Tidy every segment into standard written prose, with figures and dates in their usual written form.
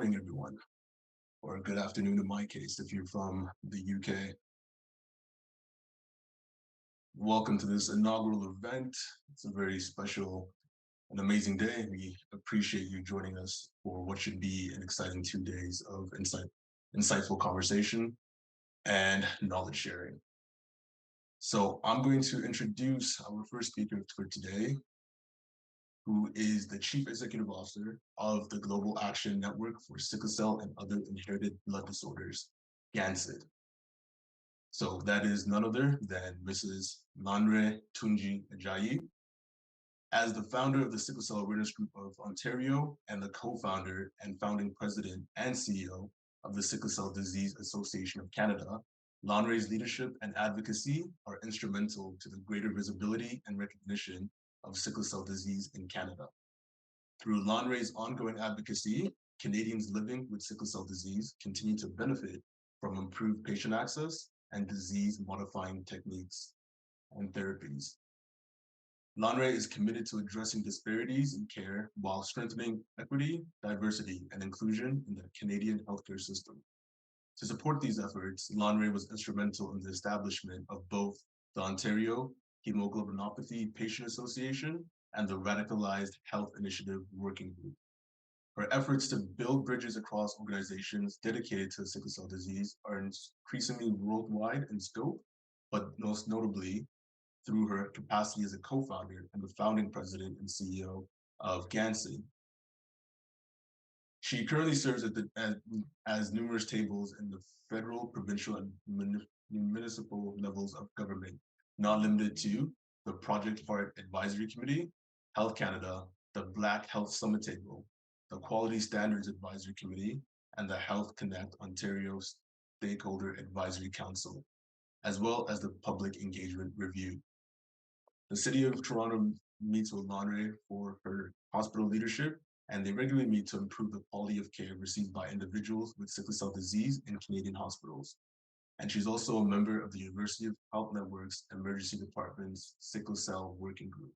morning, everyone, or good afternoon in my case, if you're from the UK. Welcome to this inaugural event. It's a very special and amazing day. We appreciate you joining us for what should be an exciting 2 days of insightful conversation and knowledge sharing. So I'm going to introduce our first speaker for today, who is the Chief Executive Officer of the Global Action Network for Sickle Cell and Other Inherited Blood Disorders, GANSID. So that is none other than Mrs. Lanre Tunji-Ajayi. As the founder of the Sickle Cell Awareness Group of Ontario and the co-founder and founding president and CEO of the Sickle Cell Disease Association of Canada, Lanre's leadership and advocacy are instrumental to the greater visibility and recognition of sickle cell disease in Canada. Through Lanre's ongoing advocacy, Canadians living with sickle cell disease continue to benefit from improved patient access and disease-modifying techniques and therapies. Lanre is committed to addressing disparities in care while strengthening equity, diversity, and inclusion in the Canadian healthcare system. To support these efforts, Lanre was instrumental in the establishment of both the Ontario Hemoglobinopathy Patient Association and the Radicalized Health Initiative Working Group. Her efforts to build bridges across organizations dedicated to sickle cell disease are increasingly worldwide in scope, but most notably through her capacity as a co-founder and the founding president and CEO of GANSID. She currently serves as numerous tables in the federal, provincial, and municipal levels of government, not limited to the Project Heart Advisory Committee, Health Canada, the Black Health Summit Table, the Quality Standards Advisory Committee, and the Health Connect Ontario Stakeholder Advisory Council, as well as the Public Engagement Review. The City of Toronto meets with Lanre for her hospital leadership, and they regularly meet to improve the quality of care received by individuals with sickle cell disease in Canadian hospitals. And she's also a member of the University of Health Network's Emergency Department's Sickle Cell Working Group.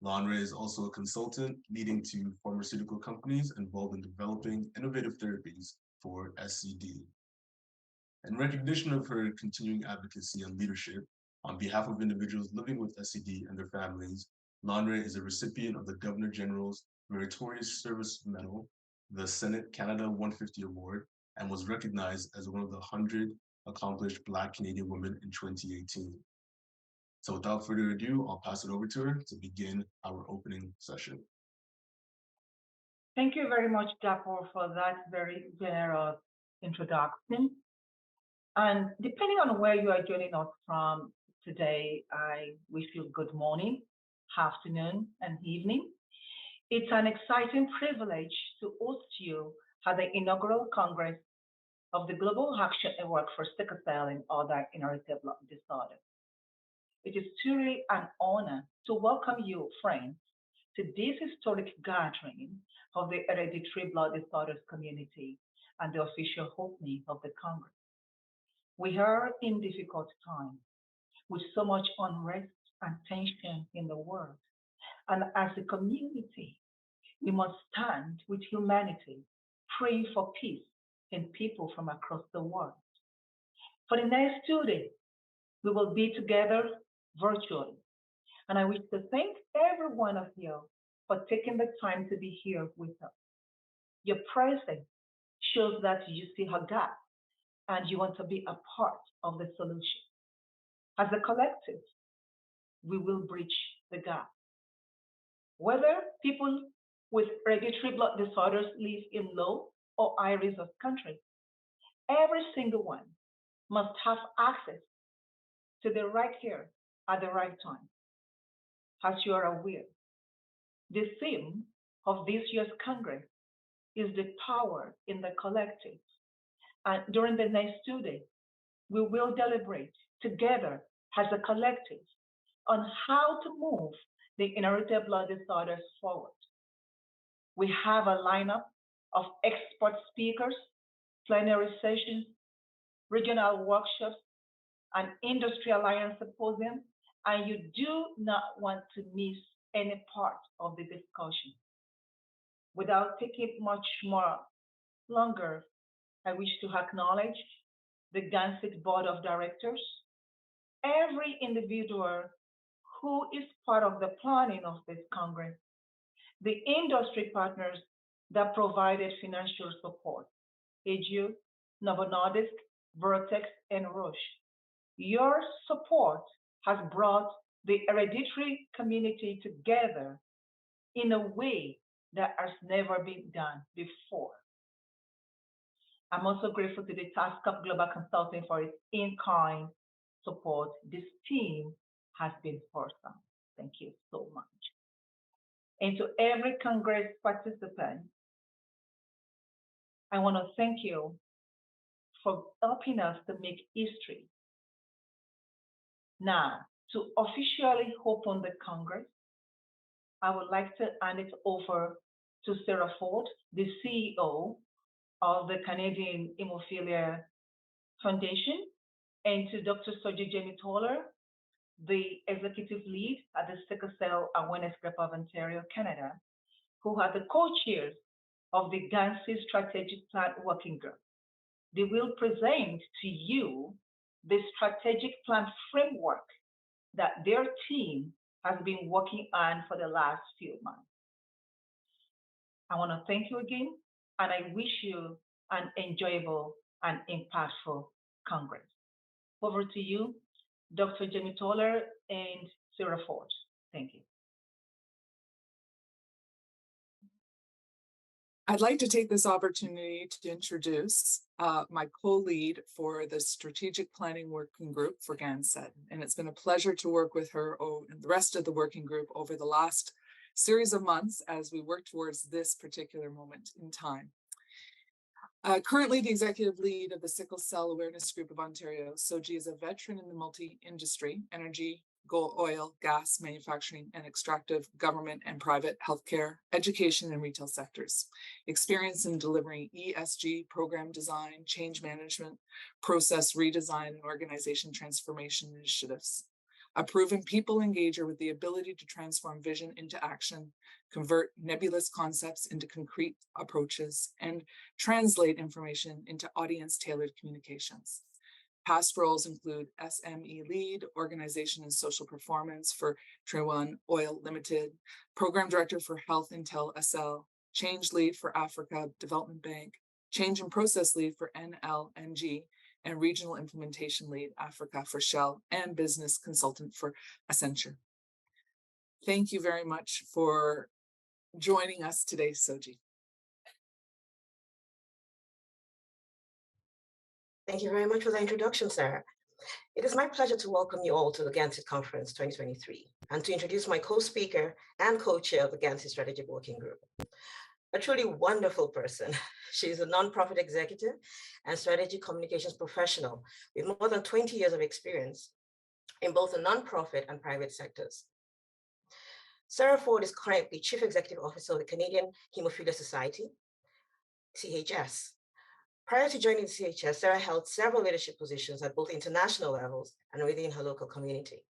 Lanre is also a consultant leading to pharmaceutical companies involved in developing innovative therapies for SCD. In recognition of her continuing advocacy and leadership on behalf of individuals living with SCD and their families, Lanre is a recipient of the Governor General's Meritorious Service Medal, the Senate Canada 150 Award, and was recognized as one of the 100 accomplished Black Canadian women in 2018. So without further ado, I'll pass it over to her to begin our opening session. Thank you very much, Dapper, for that very generous introduction. And depending on where you are joining us from today, I wish you good morning, afternoon, and evening. It's an exciting privilege to host you at the inaugural Congress of the Global Action Network for Sickle Cell and Other Inherited Blood Disorders. It is truly an honor to welcome you, friends, to this historic gathering of the hereditary blood disorders community and the official opening of the Congress. We are in difficult times with so much unrest and tension in the world. And as a community, we must stand with humanity, praying for peace in people from across the world. For the next 2 days, we will be together virtually. And I wish to thank every one of you for taking the time to be here with us. Your presence shows that you see a gap and you want to be a part of the solution. As a collective, we will bridge the gap. Whether people with hereditary blood disorders live in low or high risk of countries, every single one must have access to the right care at the right time. As you are aware, the theme of this year's Congress is the power in the collective. And during the next 2 days, we will deliberate together as a collective on how to move the inherited blood disorders forward. We have a lineup of expert speakers, plenary sessions, regional workshops, an industry alliance symposium, and you do not want to miss any part of the discussion. Without taking much more longer, I wish to acknowledge the GANSID Board of Directors, every individual who is part of the planning of this Congress, the industry partners that provided financial support, AGU, Novo Nordisk, Vertex, and Roche. Your support has brought the hereditary community together in a way that has never been done before. I'm also grateful to the Task Up Global Consulting for its in-kind support. This team has been awesome. Thank you so much. And to every Congress participant, I want to thank you for helping us to make history. Now, to officially open the Congress, I would like to hand it over to Sarah Ford, the CEO of the Canadian Hemophilia Foundation, and to Dr. Soji Jemitola, the executive lead at the Sickle Cell Awareness Group of Ontario, Canada, who are the co-chairs of the GANSID Strategic Plan Working Group. They will present to you the strategic plan framework that their team has been working on for the last few months. I want to thank you again, and I wish you an enjoyable and impactful Congress. Over to you, Dr. Jemitola and Sarah Ford. Thank you. I'd like to take this opportunity to introduce my co-lead for the Strategic Planning Working Group for GANSID. And it's been a pleasure to work with her and the rest of the working group over the last series of months as we work towards this particular moment in time. Currently the executive lead of the Sickle Cell Awareness Group of Ontario, Soji is a veteran in the multi-industry, energy, oil, gas, manufacturing, and extractive, government and private healthcare, education, and retail sectors. Experience in delivering ESG program design, change management, process redesign, and organization transformation initiatives. A proven people engager with the ability to transform vision into action, convert nebulous concepts into concrete approaches, and translate information into audience-tailored communications. Past roles include SME lead, organization and social performance for Trewan Oil Limited, program director for Health Intel SL, change lead for Africa Development Bank, change and process lead for NLNG, and regional implementation lead Africa for Shell, and business consultant for Accenture. Thank you very much for joining us today, Soji. Thank you very much for the introduction, Sarah. It is my pleasure to welcome you all to the GANSID Conference 2023 and to introduce my co-speaker and co-chair of the GANSID Strategic Working Group. A truly wonderful person. She is a nonprofit executive and strategic communications professional with more than 20 years of experience in both the nonprofit and private sectors. Sarah Ford is currently Chief Executive Officer of the Canadian Hemophilia Society, CHS. Prior to joining CHS, Sarah held several leadership positions at both international levels and within her local community.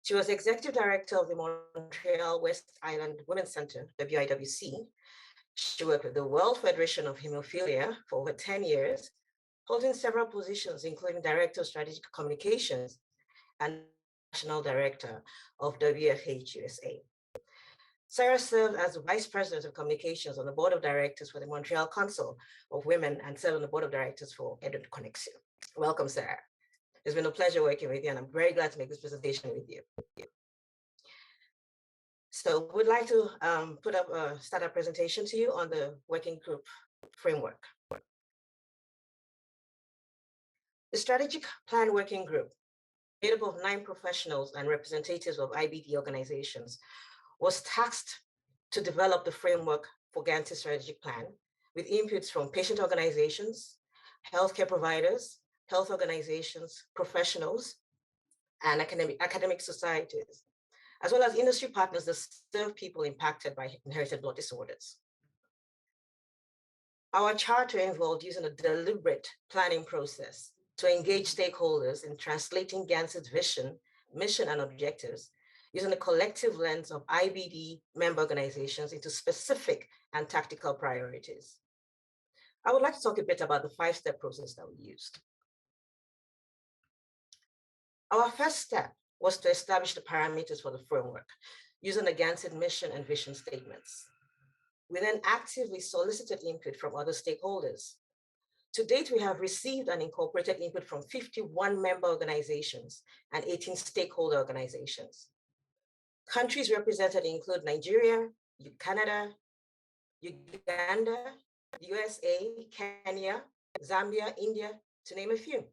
She was Executive Director of the Montreal West Island Women's Center, WIWC. She worked with the World Federation of Hemophilia for over 10 years, holding several positions, including Director of Strategic Communications and National Director of WFH USA. Sarah served as the Vice President of Communications on the Board of Directors for the Montreal Council of Women and served on the Board of Directors for Edward Connexion. Welcome, Sarah. It's been a pleasure working with you, and I'm very glad to make this presentation with you. So we'd like to start a presentation to you on the working group framework. The Strategic Plan Working Group, made up of 9 professionals and representatives of IBD organizations, was tasked to develop the framework for GANSID strategic plan with inputs from patient organizations, healthcare providers, health organizations, professionals, and academic societies, as well as industry partners that serve people impacted by inherited blood disorders. Our charter involved using a deliberate planning process to engage stakeholders in translating GANSID's vision, mission, and objectives using a collective lens of IBD member organizations into specific and tactical priorities. I would like to talk a bit about the 5-step process that we used. Our first step was to establish the parameters for the framework using the GANSID mission and vision statements. We then actively solicited input from other stakeholders. To date, we have received and incorporated input from 51 member organizations and 18 stakeholder organizations. Countries represented include Nigeria, Canada, Uganda, USA, Kenya, Zambia, India, to name a few.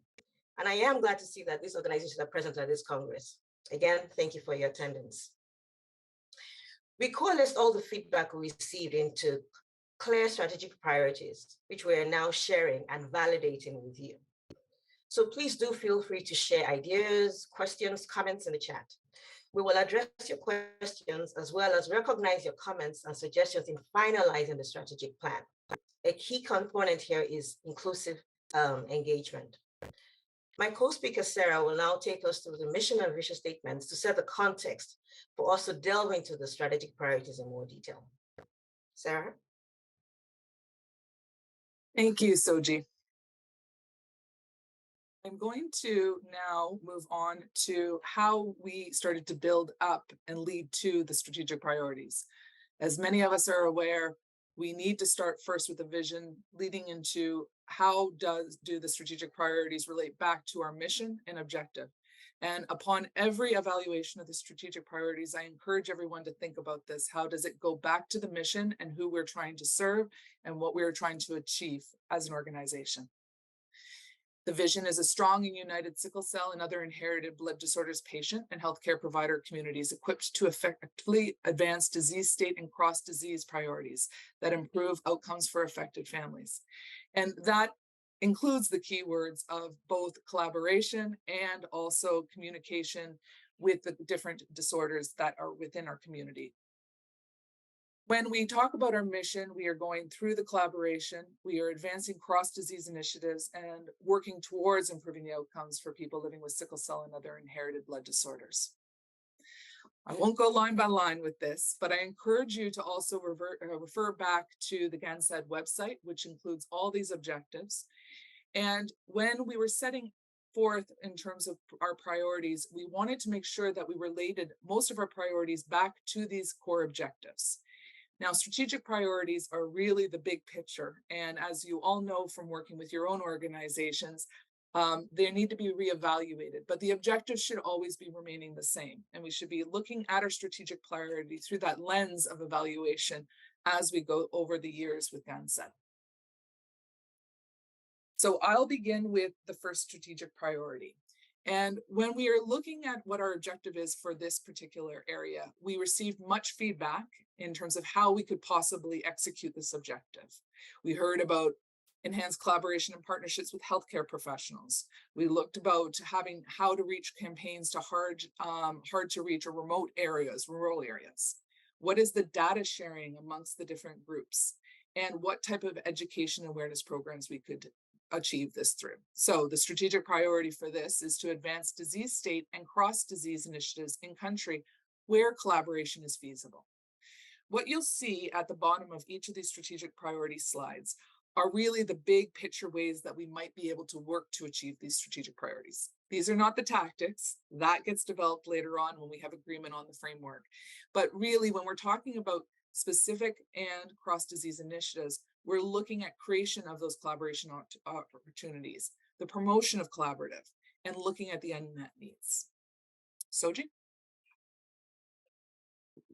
And I am glad to see that these organizations are present at this Congress. Again, thank you for your attendance. We coalesced all the feedback we received into clear strategic priorities, which we are now sharing and validating with you. So please do feel free to share ideas, questions, comments in the chat. We will address your questions as well as recognize your comments and suggestions in finalizing the strategic plan. A key component here is inclusive engagement. My co-speaker, Sarah, will now take us through the mission and vision statements to set the context for us to delve into the strategic priorities in more detail. Sarah? Thank you, Soji. I'm going to now move on to how we started to build up and lead to the strategic priorities. As many of us are aware, we need to start first with a vision leading into how do the strategic priorities relate back to our mission and objective. And upon every evaluation of the strategic priorities, I encourage everyone to think about this. How does it go back to the mission and who we're trying to serve and what we're trying to achieve as an organization? The vision is a strong and united sickle cell and other inherited blood disorders patient and healthcare provider communities equipped to effectively advance disease state and cross-disease priorities that improve outcomes for affected families. And that includes the keywords of both collaboration and also communication with the different disorders that are within our community. When we talk about our mission, we are going through the collaboration, we are advancing cross-disease initiatives and working towards improving the outcomes for people living with sickle cell and other inherited blood disorders. I won't go line by line with this, but I encourage you to also refer back to the GANSID website, which includes all these objectives. And when we were setting forth in terms of our priorities, we wanted to make sure that we related most of our priorities back to these core objectives. Now, strategic priorities are really the big picture. And as you all know from working with your own organizations, they need to be reevaluated, but the objectives should always be remaining the same. And we should be looking at our strategic priority through that lens of evaluation as we go over the years with GANSID. So I'll begin with the first strategic priority. And when we are looking at what our objective is for this particular area, we received much feedback in terms of how we could possibly execute this objective. We heard about enhanced collaboration and partnerships with healthcare professionals. We looked about having how to reach campaigns to hard to reach or remote areas, rural areas. What is the data sharing amongst the different groups? And what type of education awareness programs we could achieve this through. So the strategic priority for this is to advance disease state and cross-disease initiatives in country where collaboration is feasible. What you'll see at the bottom of each of these strategic priority slides are really the big picture ways that we might be able to work to achieve these strategic priorities. These are not the tactics. That gets developed later on when we have agreement on the framework. But really, when we're talking about specific and cross-disease initiatives, we're looking at creation of those collaboration opportunities, the promotion of collaborative, and looking at the unmet needs. Soji?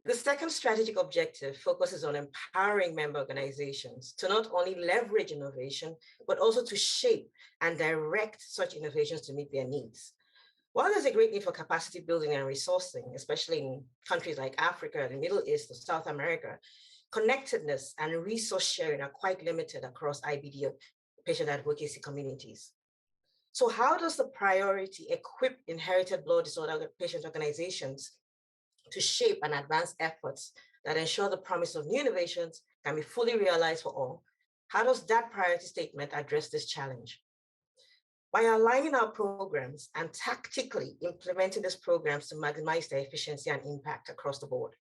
The second strategic objective focuses on empowering member organizations to not only leverage innovation, but also to shape and direct such innovations to meet their needs. While there's a great need for capacity building and resourcing, especially in countries like Africa, the Middle East, or South America, connectedness and resource sharing are quite limited across IBD patient advocacy communities. So how does the priority equip inherited blood disorder patient organizations to shape and advance efforts that ensure the promise of new innovations can be fully realized for all? How does that priority statement address this challenge? By aligning our programs and tactically implementing these programs to maximize their efficiency and impact across the board.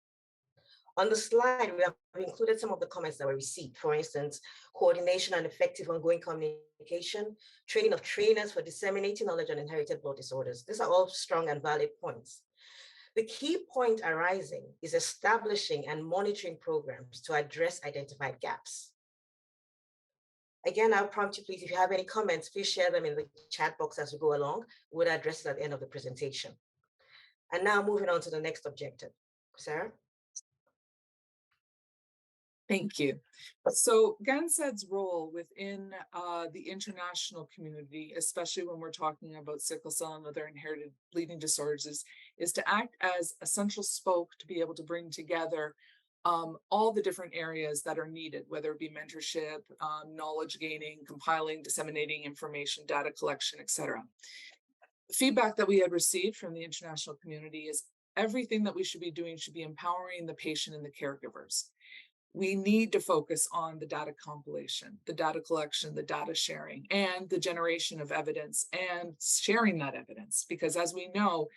On the slide, we have included some of the comments that were received. For instance, coordination and effective ongoing communication, training of trainers for disseminating knowledge on inherited blood disorders. These are all strong and valid points. The key point arising is establishing and monitoring programs to address identified gaps. Again, I'll prompt you, please, if you have any comments, please share them in the chat box as we go along. We'll address it at the end of the presentation. And now moving on to the next objective. Sarah? Thank you. So GANSID's role within the international community, especially when we're talking about sickle cell and other inherited bleeding disorders, is to act as a central spoke to be able to bring together all the different areas that are needed, whether it be mentorship, knowledge gaining, compiling, disseminating information, data collection, etc. Feedback that we had received from the international community is everything that we should be doing should be empowering the patient and the caregivers. We need to focus on the data compilation, the data collection, the data sharing, and the generation of evidence and sharing that evidence. Because as we know,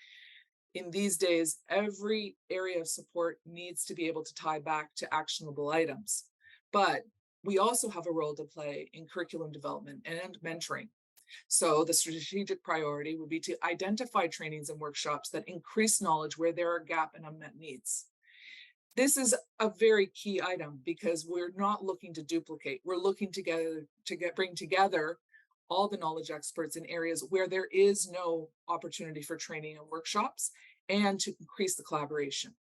in these days, every area of support needs to be able to tie back to actionable items. But we also have a role to play in curriculum development and mentoring. So the strategic priority would be to identify trainings and workshops that increase knowledge where there are gap and unmet needs. This is a very key item because we're not looking to duplicate. We're looking together to bring together all the knowledge experts in areas where there is no opportunity for training and workshops and to increase the collaboration.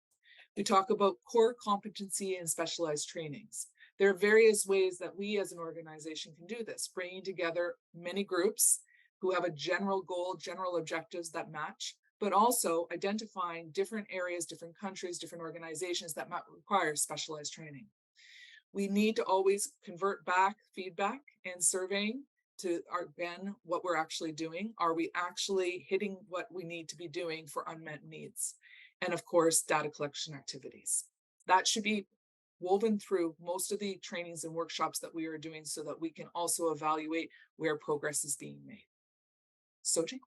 We talk about core competency and specialized trainings. There are various ways that we as an organization can do this, bringing together many groups who have a general goal, general objectives that match, but also identifying different areas, different countries, different organizations that might require specialized training. We need to always convert back feedback and surveying to, again, what we're actually doing. Are we actually hitting what we need to be doing for unmet needs? And of course, data collection activities. That should be woven through most of the trainings and workshops that we are doing so that we can also evaluate where progress is being made. Soji?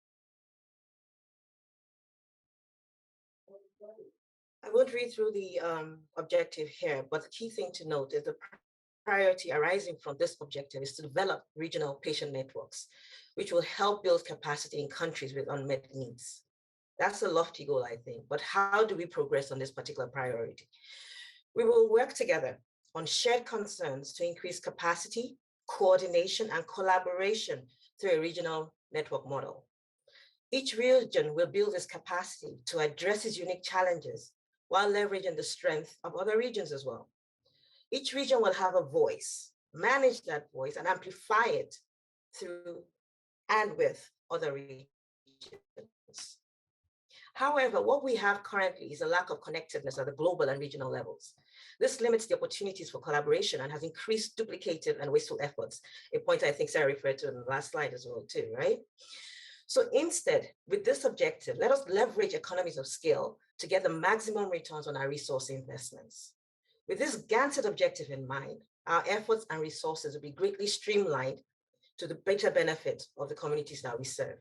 I won't read through the objective here, but the key thing to note is the priority arising from this objective is to develop regional patient networks, which will help build capacity in countries with unmet needs. That's a lofty goal, I think, but how do we progress on this particular priority? We will work together on shared concerns to increase capacity, coordination, and collaboration through a regional network model. Each region will build its capacity to address its unique challenges while leveraging the strength of other regions as well. Each region will have a voice, manage that voice, and amplify it through and with other regions. However, what we have currently is a lack of connectiveness at the global and regional levels. This limits the opportunities for collaboration and has increased duplicative and wasteful efforts, a point I think Sarah referred to in the last slide as well too, right? So instead, with this objective, let us leverage economies of scale to get the maximum returns on our resource investments. With this GANSID objective in mind, our efforts and resources will be greatly streamlined to the better benefit of the communities that we serve.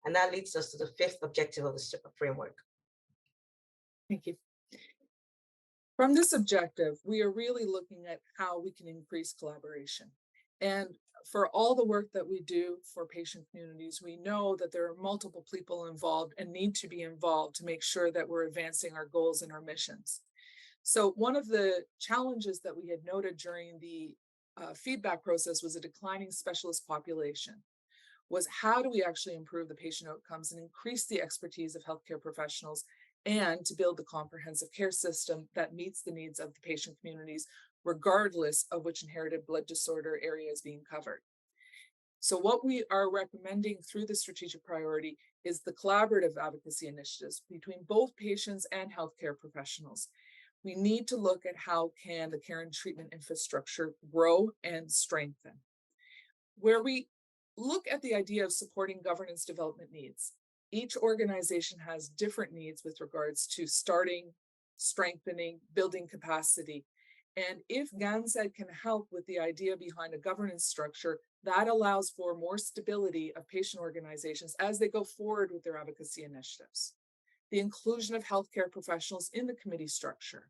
And that leads us to the fifth objective of the framework. Thank you. From this objective, we are really looking at how we can increase collaboration. And for all the work that we do for patient communities, we know that there are multiple people involved and need to be involved to make sure that we're advancing our goals and our missions. So one of the challenges that we had noted during the feedback process was a declining specialist population. Was how do we actually improve the patient outcomes and increase the expertise of healthcare professionals and to build the comprehensive care system that meets the needs of the patient communities, regardless of which inherited blood disorder area is being covered. So what we are recommending through the strategic priority is the collaborative advocacy initiatives between both patients and healthcare professionals. We need to look at how can the care and treatment infrastructure grow and strengthen. Where we look at the idea of supporting governance development needs. Each organization has different needs with regards to starting, strengthening, building capacity. And if GANSID can help with the idea behind a governance structure, that allows for more stability of patient organizations as they go forward with their advocacy initiatives. the inclusion of healthcare professionals in the committee structure.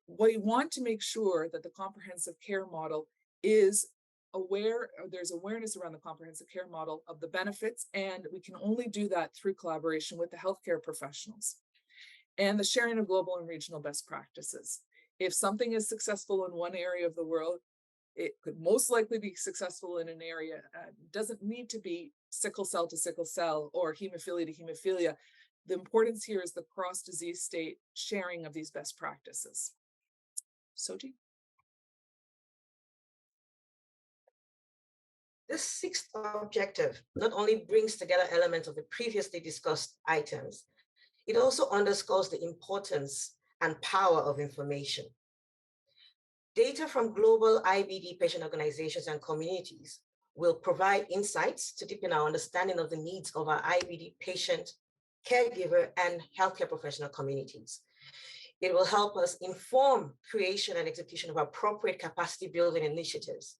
We want to make sure that the comprehensive care model is aware, or there's awareness around the comprehensive care model of the benefits, and we can only do that through collaboration with the healthcare professionals and the sharing of global and regional best practices. If something is successful in one area of the world, it could most likely be successful in an area. It doesn't need to be sickle cell to sickle cell or hemophilia to hemophilia. The importance here is the cross-disease state sharing of these best practices. Soji? This sixth objective not only brings together elements of the previously discussed items, it also underscores the importance and power of information. Data from global IBD patient organizations and communities will provide insights to deepen our understanding of the needs of our IBD patient, caregiver, and healthcare professional communities. It will help us inform creation and execution of appropriate capacity building initiatives,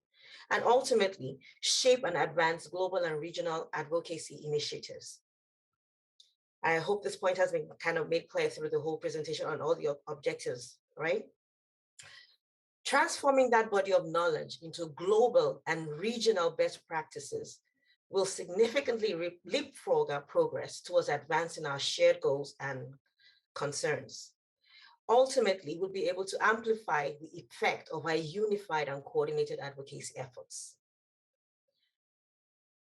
and ultimately shape and advance global and regional advocacy initiatives. I hope this point has been kind of made clear through the whole presentation on all the objectives, right? Transforming that body of knowledge into global and regional best practices will significantly leapfrog our progress towards advancing our shared goals and concerns. Ultimately, we'll be able to amplify the effect of our unified and coordinated advocacy efforts.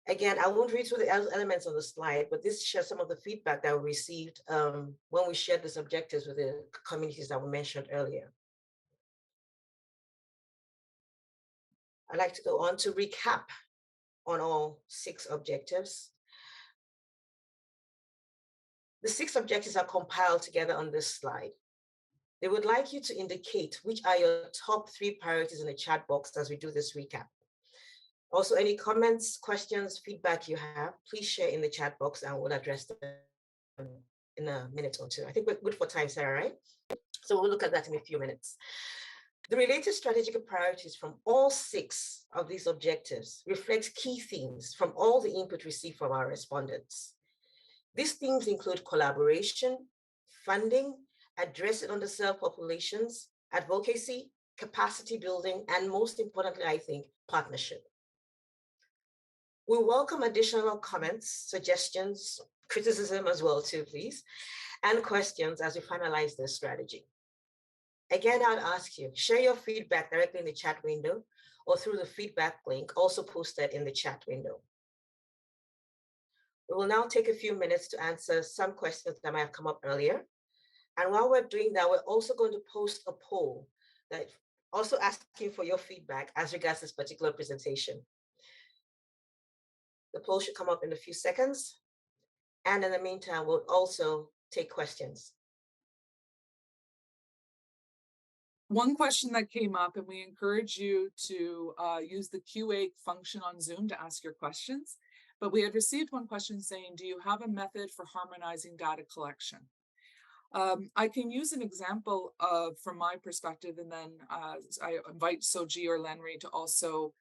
Again, I won't read through the elements on the slide, but this shares some of the feedback that we received when we shared these objectives with the communities that were mentioned earlier. I'd like to go on to recap on all 6 objectives. The 6 objectives are compiled together on this slide. They would like you to indicate which are your top 3 priorities in the chat box as we do this recap. Also, any comments, questions, feedback you have, please share in the chat box and we'll address them in a minute or two. I think we're good for time, Sarah, right? So we'll look at that in a few minutes. The related strategic priorities from all 6 of these objectives reflect key themes from all the input received from our respondents. These themes include collaboration, funding, addressing underserved populations, advocacy, capacity building, and most importantly, I think, partnership. We welcome additional comments, suggestions, criticism as well too, please, and questions as we finalize this strategy. Again, I'd ask you, share your feedback directly in the chat window or through the feedback link also posted in the chat window. We will now take a few minutes to answer some questions that might have come up earlier. And while we're doing that, we're also going to post a poll that also asking for your feedback as regards this particular presentation. The poll should come up in a few seconds. And in the meantime, we'll also take questions. One question that came up, and we encourage you to use the QA function on Zoom to ask your questions, but we had received one question saying, do you have a method for harmonizing data collection? I can use an example from my perspective, and then I invite Soji or Lanre to also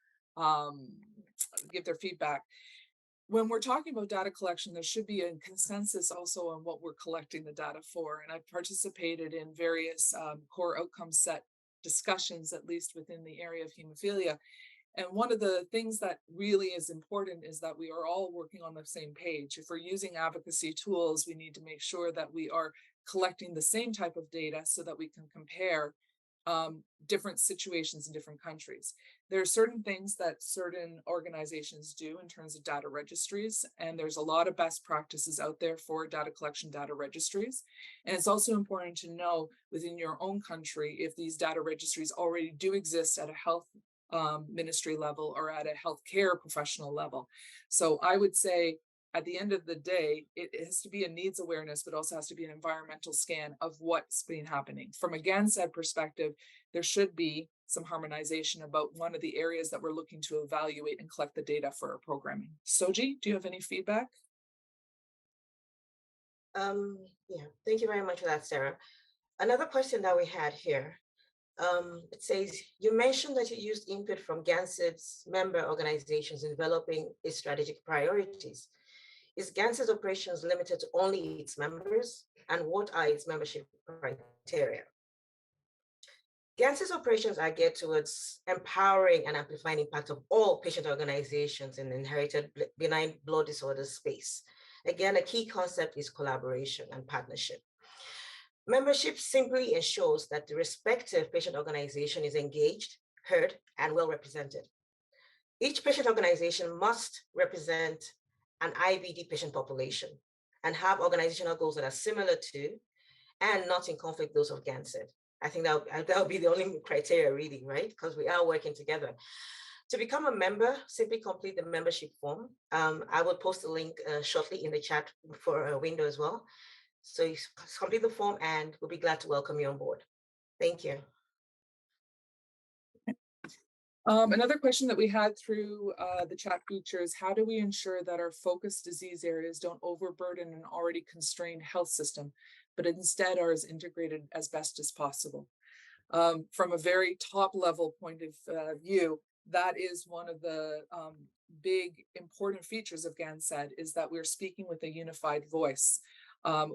give their feedback. When we're talking about data collection, there should be a consensus also on what we're collecting the data for. And I've participated in various core outcome set discussions, at least within the area of hemophilia. And one of the things that really is important is that we are all working on the same page. If we're using advocacy tools, we need to make sure that we are collecting the same type of data so that we can compare different situations in different countries. There are certain things that certain organizations do in terms of data registries, and there's a lot of best practices out there for data collection data registries. And it's also important to know within your own country if these data registries already do exist at a health ministry level or at a healthcare professional level. So I would say at the end of the day, it has to be a needs awareness, but also has to be an environmental scan of what's been happening. From a GANSID perspective, there should be some harmonization about one of the areas that we're looking to evaluate and collect the data for our programming. Soji, do you have any feedback? Yeah, thank you very much for that, Sarah. Another question that we had here, it says, you mentioned that you used input from GANSID's member organizations in developing its strategic priorities. Is GANSID's operations limited to only its members? And what are its membership criteria? GANSID's operations are geared towards empowering and amplifying the impact of all patient organizations in the inherited benign blood disorders space. Again, a key concept is collaboration and partnership. Membership simply ensures that the respective patient organization is engaged, heard, and well represented. Each patient organization must represent an IBD patient population and have organizational goals that are similar to and not in conflict those of GANSID. I think that would be the only criteria really, right? Because we are working together. To become a member, simply complete the membership form. I will post a link shortly in the chat for a window as well. So you complete the form and we'll be glad to welcome you on board. Thank you. Another question that we had through the chat feature is, how do we ensure that our focused disease areas don't overburden an already constrained health system, but instead are as integrated as best as possible? From a very top level point of view, that is one of the big important features of GANSID, is that we're speaking with a unified voice.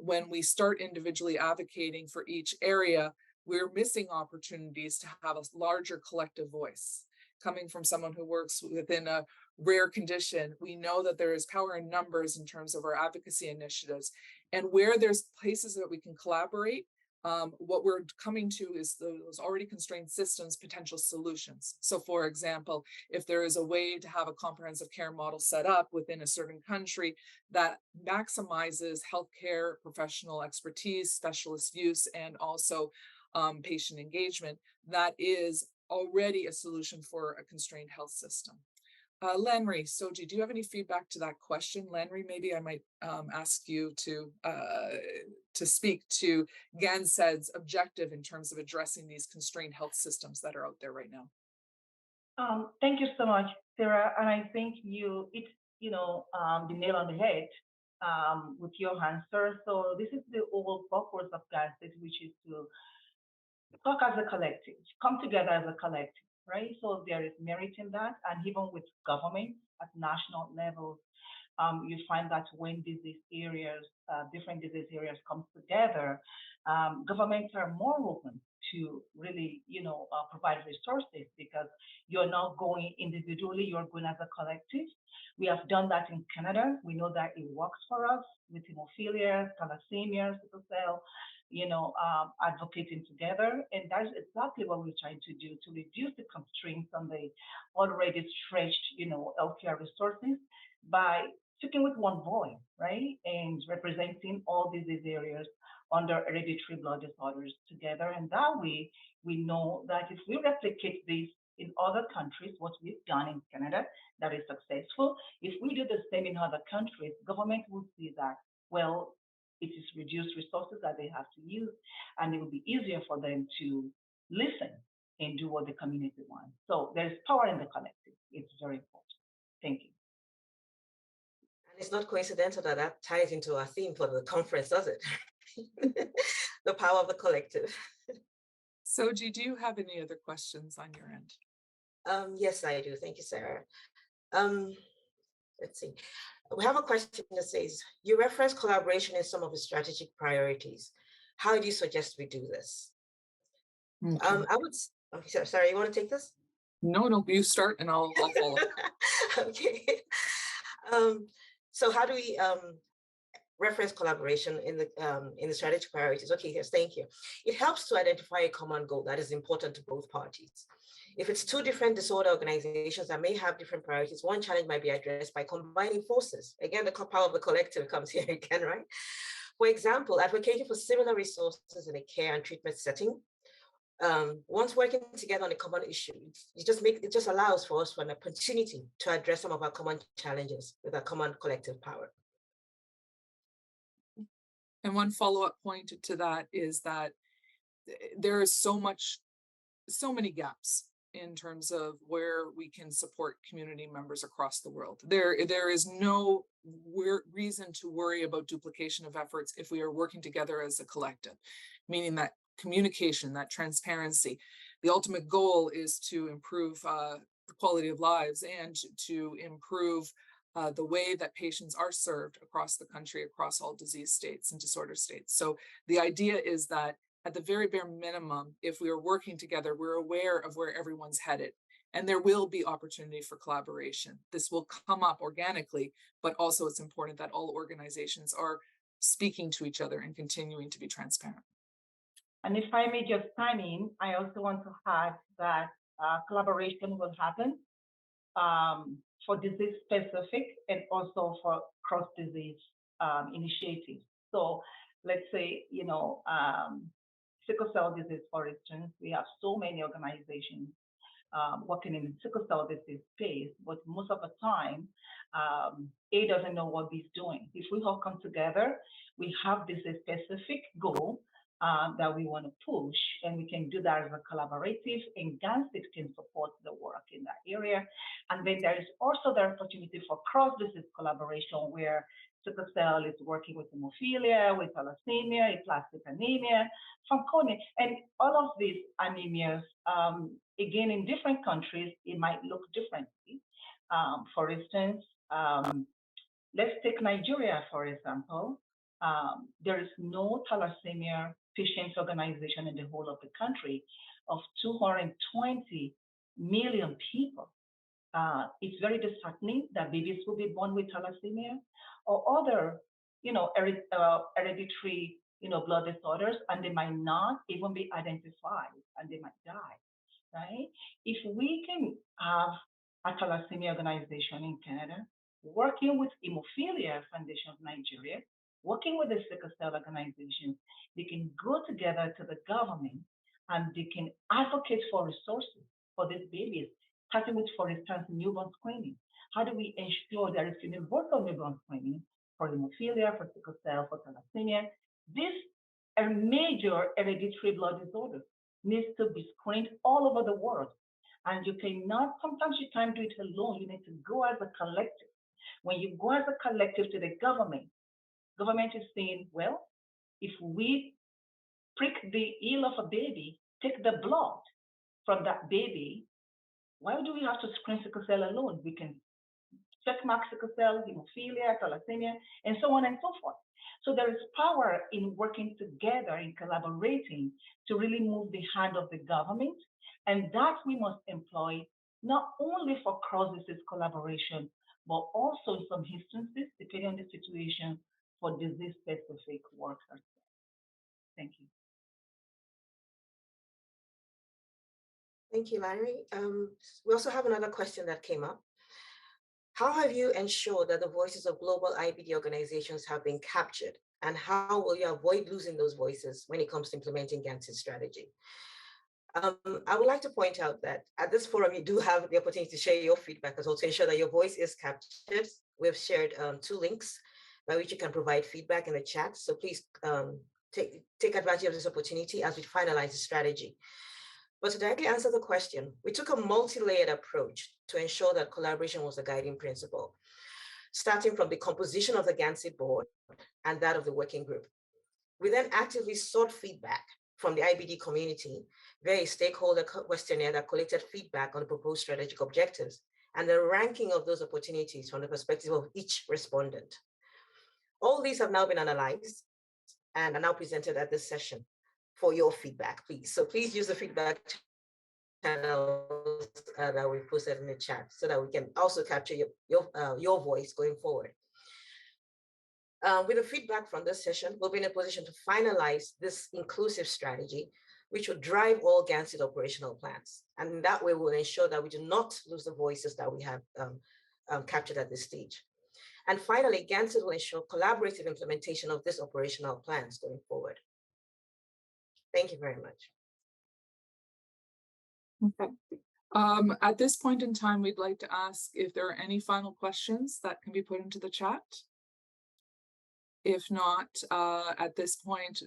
When we start individually advocating for each area, we're missing opportunities to have a larger collective voice. Coming from someone who works within a rare condition, we know that there is power in numbers in terms of our advocacy initiatives. And where there's places that we can collaborate, what we're coming to is those already constrained systems, potential solutions. So for example, if there is a way to have a comprehensive care model set up within a certain country that maximizes healthcare professional expertise, specialist use, and also patient engagement, that is already a solution for a constrained health system. Lanre, Soji, do you have any feedback to that question? Lanre, maybe I might ask you to speak to GANSID's objective in terms of addressing these constrained health systems that are out there right now. Thank you so much, Sarah. And I think you hit, the nail on the head with your answer. So this is the whole purpose of GANSID, which is to talk as a collective, come together as a collective, right? So there is merit in that. And even with government at national level, you find that when disease areas, different disease areas come together, governments are more open to really, provide resources, because you're not going individually, you're going as a collective. We have done that in Canada. We know that it works for us with hemophilia, thalassemia, sickle cell, advocating together. And that's exactly what we're trying to do, to reduce the constraints on the already stretched, healthcare resources by speaking with one voice, right? And representing all disease areas under hereditary blood disorders together. And that way, we know that if we replicate this in other countries, what we've done in Canada that is successful, if we do the same in other countries, government will see that, well, it is reduced resources that they have to use, and it will be easier for them to listen and do what the community wants. So there's power in the collective. It's very important. Thank you. And it's not coincidental that that ties into our theme for the conference, does it? The power of the collective. Soji, do you have any other questions on your end? Yes, I do. Thank you, Sarah. Let's see. We have a question that says, you reference collaboration in some of the strategic priorities. How do you suggest we do this? Okay. Sorry, you want to take this? No, you start and I'll follow. Okay. So how do we reference collaboration in the strategic priorities? Okay, yes, thank you. It helps to identify a common goal that is important to both parties. If it's two different disorder organizations that may have different priorities, one challenge might be addressed by combining forces. Again, the power of the collective comes here again, right? For example, advocating for similar resources in a care and treatment setting. Once working together on a common issue, it just allows for us an opportunity to address some of our common challenges with a common collective power. And one follow-up point to that is that there is so many gaps in terms of where we can support community members across the world. There is no reason to worry about duplication of efforts if we are working together as a collective, meaning that communication, that transparency. The ultimate goal is to improve the quality of lives and to improve the way that patients are served across the country, across all disease states and disorder states. So the idea is that at the very bare minimum, if we are working together, we're aware of where everyone's headed. And there will be opportunity for collaboration. This will come up organically, but also it's important that all organizations are speaking to each other and continuing to be transparent. And if I may just chime in, I also want to add that collaboration will happen for disease specific and also for cross disease initiatives. So let's say, sickle cell disease, for instance, we have so many organizations working in the sickle cell disease space, but most of the time, A doesn't know what B is doing. If we all come together, we have this specific goal that we want to push, and we can do that as a collaborative, and GANSID can support the work in that area. And then there is also the opportunity for cross-disease collaboration where sickle cell is working with hemophilia, with thalassemia, aplastic anemia, Fanconi, and all of these anemias, again, in different countries, it might look differently. For instance, let's take Nigeria, for example. There is no thalassemia patients organization in the whole of the country of 220 million people. It's very disheartening that babies will be born with thalassemia or other, hereditary, blood disorders, and they might not even be identified, and they might die, right? If we can have a thalassemia organization in Canada working with Hemophilia Foundation of Nigeria, working with the sickle cell organization, they can go together to the government and they can advocate for resources for these babies, starting with, for instance, newborn screening. How do we ensure there is universal newborn screening for hemophilia, for sickle cell, for thalassemia? This a major hereditary blood disorder needs to be screened all over the world. And you cannot, sometimes you can't do it alone. You need to go as a collective. When you go as a collective to the government is saying, well, if we prick the heel of a baby, take the blood from that baby, why do we have to screen sickle cell alone? We can checkmark sickle cell, hemophilia, thalassemia, and so on and so forth. So there is power in working together, in collaborating to really move the hand of the government. And that we must employ not only for cross-disease collaboration, but also in some instances, depending on the situation, for disease-specific work. Thank you. Thank you, Lanre. We also have another question that came up. How have you ensured that the voices of global IBD organizations have been captured? And how will you avoid losing those voices when it comes to implementing GANSID strategy? I would like to point out that at this forum, you do have the opportunity to share your feedback as well to ensure that your voice is captured. We've shared 2 links by which you can provide feedback in the chat. So please take advantage of this opportunity as we finalize the strategy. But to directly answer the question, we took a multi-layered approach to ensure that collaboration was the guiding principle, starting from the composition of the GANSID board and that of the working group. We then actively sought feedback from the IBD community via a stakeholder questionnaire that collected feedback on the proposed strategic objectives and the ranking of those opportunities from the perspective of each respondent. All these have now been analyzed and are now presented at this session for your feedback, please. So please use the feedback channels that we posted in the chat so that we can also capture your voice going forward. With the feedback from this session, we'll be in a position to finalize this inclusive strategy, which will drive all GANSID operational plans. And in that way, we'll ensure that we do not lose the voices that we have captured at this stage. And finally, GANSID will ensure collaborative implementation of this operational plans going forward. Thank you very much. Okay. At this point in time, we'd like to ask if there are any final questions that can be put into the chat. If not, at this point,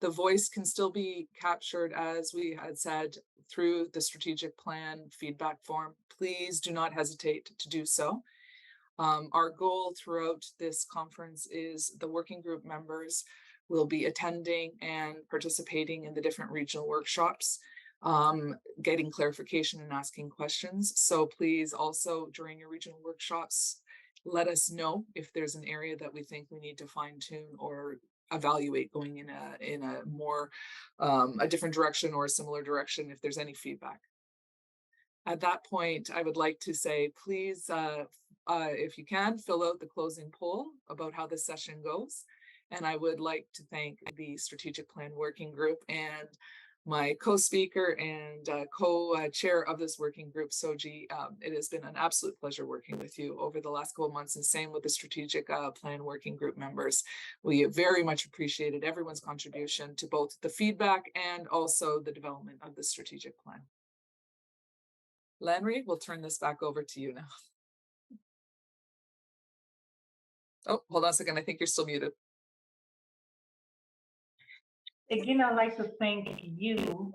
the voice can still be captured, as we had said, through the strategic plan feedback form. Please do not hesitate to do so. Our goal throughout this conference is the working group members will be attending and participating in the different regional workshops, getting clarification and asking questions. So please also during your regional workshops, let us know if there's an area that we think we need to fine tune or evaluate going in a more a different direction or a similar direction if there's any feedback. At that point, I would like to say, please, if you can, fill out the closing poll about how this session goes. And I would like to thank the Strategic Plan Working Group and my co-speaker and co-chair of this working group, Soji. It has been an absolute pleasure working with you over the last couple of months, and same with the Strategic Plan Working Group members. We very much appreciated everyone's contribution to both the feedback and also the development of the strategic plan. Lanre, we'll turn this back over to you now. Oh, hold on a second. I think you're still muted. Again, I'd like to thank you,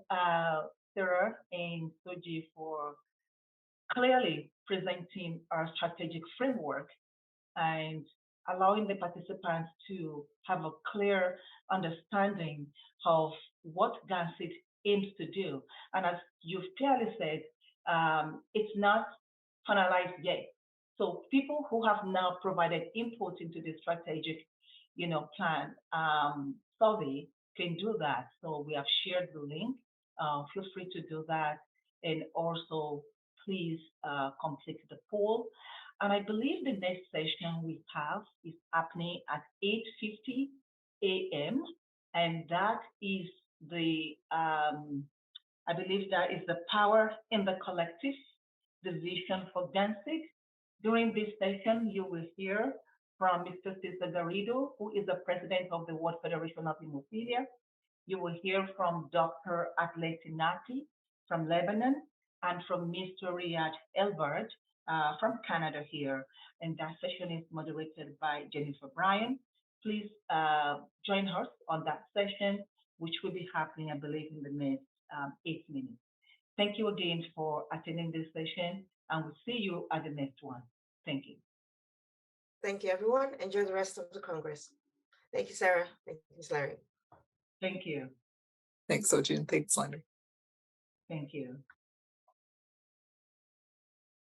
Sarah and Soji, for clearly presenting our strategic framework and allowing the participants to have a clear understanding of what GANSID aims to do. And as you've clearly said, it's not finalized yet. So people who have now provided input into the strategic, plan survey can do that. So we have shared the link. Feel free to do that, and also please complete the poll. And I believe the next session we have is happening at 8:50 a.m. And that is I believe that is the Power in the Collective, the vision for GANSID. During this session, you will hear from Mr. Cesar Garrido, who is the president of the World Federation of Hemophilia. You will hear from Dr. Atleti Nati from Lebanon, and from Mr. Riyad Elbert from Canada here. And that session is moderated by Jennifer Bryan. Please join us on that session, which will be happening, I believe, in the next 8 minutes. Thank you again for attending this session, and we'll see you at the next one. Thank you. Thank you, everyone. Enjoy the rest of the Congress. Thank you, Sarah. Thank you, Ms. Larry. Thank you. Thanks, Soji, and thanks, Lanre. Thank you.